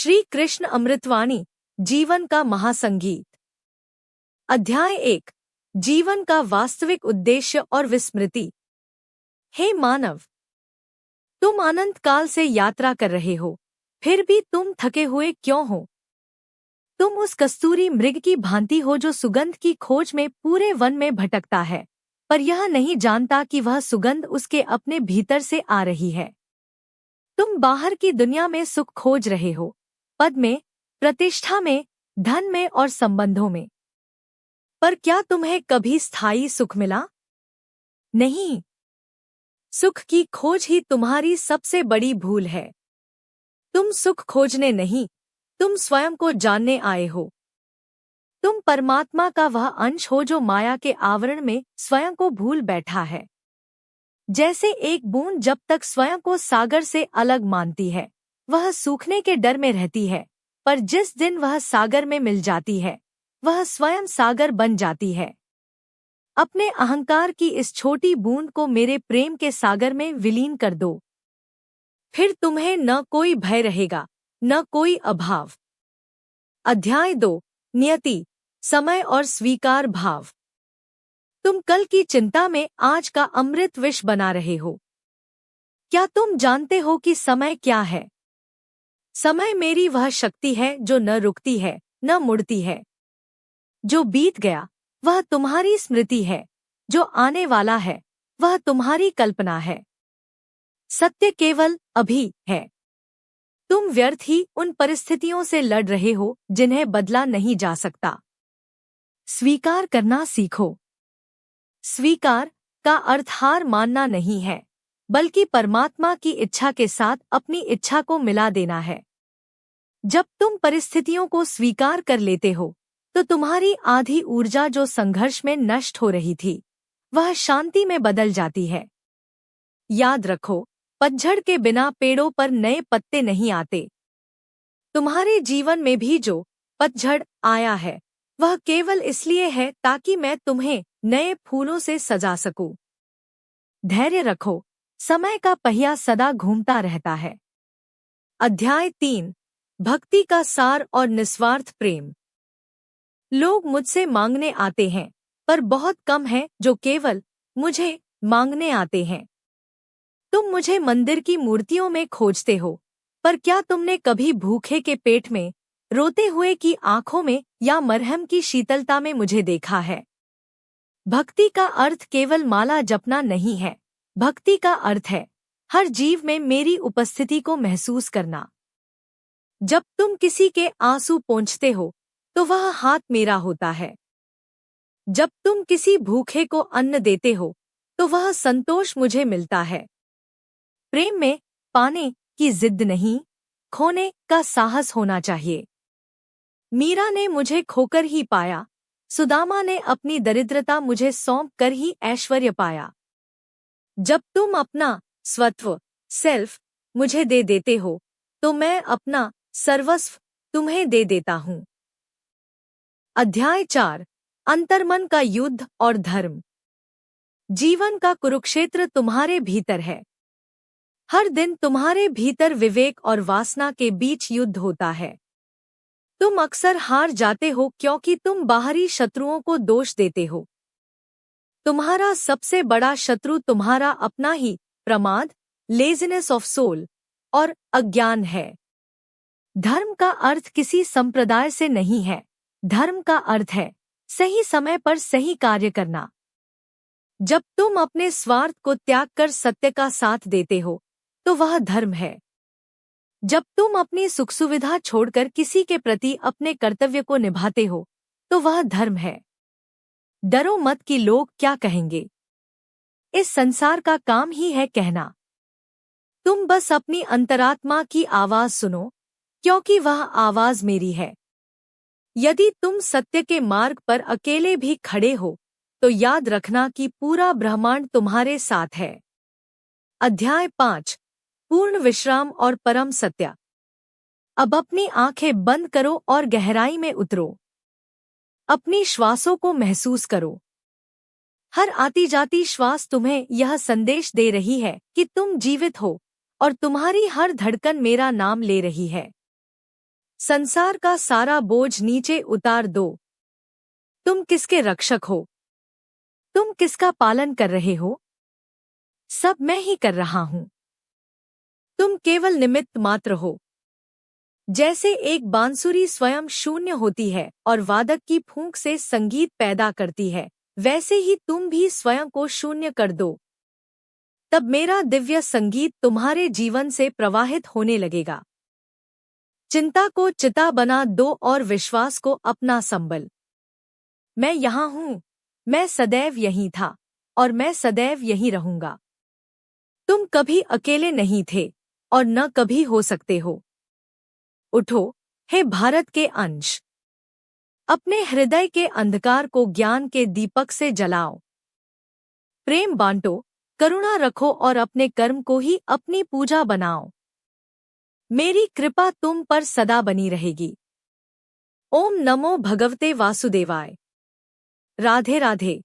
श्री कृष्ण अमृतवाणी जीवन का महासंगीत। अध्याय 1। जीवन का वास्तविक उद्देश्य और विस्मृति। हे मानव, तुम अनंत काल से यात्रा कर रहे हो, फिर भी तुम थके हुए क्यों हो? तुम उस कस्तूरी मृग की भांति हो जो सुगंध की खोज में पूरे वन में भटकता है, पर यह नहीं जानता कि वह सुगंध उसके अपने भीतर से आ रही है। तुम बाहर की दुनिया में सुख खोज रहे हो, पद में, प्रतिष्ठा में, धन में और संबंधों में, पर क्या तुम्हें कभी स्थायी सुख मिला? नहीं। सुख की खोज ही तुम्हारी सबसे बड़ी भूल है। तुम सुख खोजने नहीं, तुम स्वयं को जानने आए हो। तुम परमात्मा का वह अंश हो जो माया के आवरण में स्वयं को भूल बैठा है। जैसे एक बूंद जब तक स्वयं को सागर से अलग मानती है, वह सूखने के डर में रहती है, पर जिस दिन वह सागर में मिल जाती है, वह स्वयं सागर बन जाती है। अपने अहंकार की इस छोटी बूंद को मेरे प्रेम के सागर में विलीन कर दो, फिर तुम्हें न कोई भय रहेगा, न कोई अभाव। अध्याय 2। नियति, समय और स्वीकार भाव। तुम कल की चिंता में आज का अमृत विष बना रहे हो। क्या तुम जानते हो कि समय क्या है? समय मेरी वह शक्ति है जो न रुकती है, न मुड़ती है। जो बीत गया वह तुम्हारी स्मृति है, जो आने वाला है वह तुम्हारी कल्पना है। सत्य केवल अभी है। तुम व्यर्थ ही उन परिस्थितियों से लड़ रहे हो जिन्हें बदला नहीं जा सकता। स्वीकार करना सीखो। स्वीकार का अर्थ हार मानना नहीं है, बल्कि परमात्मा की इच्छा के साथ अपनी इच्छा को मिला देना है। जब तुम परिस्थितियों को स्वीकार कर लेते हो, तो तुम्हारी आधी ऊर्जा जो संघर्ष में नष्ट हो रही थी, वह शांति में बदल जाती है। याद रखो, पतझड़ के बिना पेड़ों पर नए पत्ते नहीं आते। तुम्हारे जीवन में भी जो पतझड़ आया है, वह केवल इसलिए है ताकि मैं तुम्हें नए फूलों से सजा सकूं। धैर्य रखो, समय का पहिया सदा घूमता रहता है। अध्याय 3। भक्ति का सार और निस्वार्थ प्रेम। लोग मुझसे मांगने आते हैं, पर बहुत कम हैं जो केवल मुझे मांगने आते हैं। तुम मुझे मंदिर की मूर्तियों में खोजते हो, पर क्या तुमने कभी भूखे के पेट में, रोते हुए की आंखों में या मरहम की शीतलता में मुझे देखा है? भक्ति का अर्थ केवल माला जपना नहीं है। भक्ति का अर्थ है हर जीव में मेरी उपस्थिति को महसूस करना। जब तुम किसी के आंसू पोंछते हो, तो वह हाथ मेरा होता है। जब तुम किसी भूखे को अन्न देते हो, तो वह संतोष मुझे मिलता है। प्रेम में पाने की जिद नहीं, खोने का साहस होना चाहिए। मीरा ने मुझे खोकर ही पाया, सुदामा ने अपनी दरिद्रता मुझे सौंप कर ही ऐश्वर्य पाया। जब तुम अपना स्वत्व, सेल्फ, मुझे दे देते हो, तो मैं अपना सर्वस्व तुम्हें दे देता हूँ। अध्याय 4। अंतर्मन का युद्ध और धर्म। जीवन का कुरुक्षेत्र तुम्हारे भीतर है। हर दिन तुम्हारे भीतर विवेक और वासना के बीच युद्ध होता है। तुम अक्सर हार जाते हो क्योंकि तुम बाहरी शत्रुओं को दोष देते हो। तुम्हारा सबसे बड़ा शत्रु तुम्हारा अपना ही प्रमाद, लेजीनेस ऑफ सोल और अज्ञान है। धर्म का अर्थ किसी संप्रदाय से नहीं है। धर्म का अर्थ है सही समय पर सही कार्य करना। जब तुम अपने स्वार्थ को त्याग कर सत्य का साथ देते हो, तो वह धर्म है। जब तुम अपनी सुख सुविधा छोड़कर किसी के प्रति अपने कर्तव्य को निभाते हो, तो वह धर्म है। डरो मत कि लोग क्या कहेंगे। इस संसार का काम ही है कहना। तुम बस अपनी अंतरात्मा की आवाज सुनो, क्योंकि वह आवाज मेरी है। यदि तुम सत्य के मार्ग पर अकेले भी खड़े हो, तो याद रखना कि पूरा ब्रह्मांड तुम्हारे साथ है। अध्याय 5। पूर्ण विश्राम और परम सत्य। अब अपनी आंखें बंद करो और गहराई में उतरो। अपनी श्वासों को महसूस करो। हर आती जाती श्वास तुम्हें यह संदेश दे रही है कि तुम जीवित हो, और तुम्हारी हर धड़कन मेरा नाम ले रही है। संसार का सारा बोझ नीचे उतार दो। तुम किसके रक्षक हो? तुम किसका पालन कर रहे हो? सब मैं ही कर रहा हूं। तुम केवल निमित्त मात्र हो। जैसे एक बांसुरी स्वयं शून्य होती है और वादक की फूंक से संगीत पैदा करती है, वैसे ही तुम भी स्वयं को शून्य कर दो। तब मेरा दिव्य संगीत तुम्हारे जीवन से प्रवाहित होने लगेगा। चिंता को चिता बना दो और विश्वास को अपना संबल। मैं यहाँ हूँ, मैं सदैव यहीं था और मैं सदैव यहीं रहूंगा। तुम कभी अकेले नहीं थे और न कभी हो सकते हो। उठो, हे भारत के अंश। अपने हृदय के अंधकार को ज्ञान के दीपक से जलाओ। प्रेम बांटो, करुणा रखो और अपने कर्म को ही अपनी पूजा बनाओ। मेरी कृपा तुम पर सदा बनी रहेगी। ओम नमो भगवते वासुदेवाय। राधे राधे।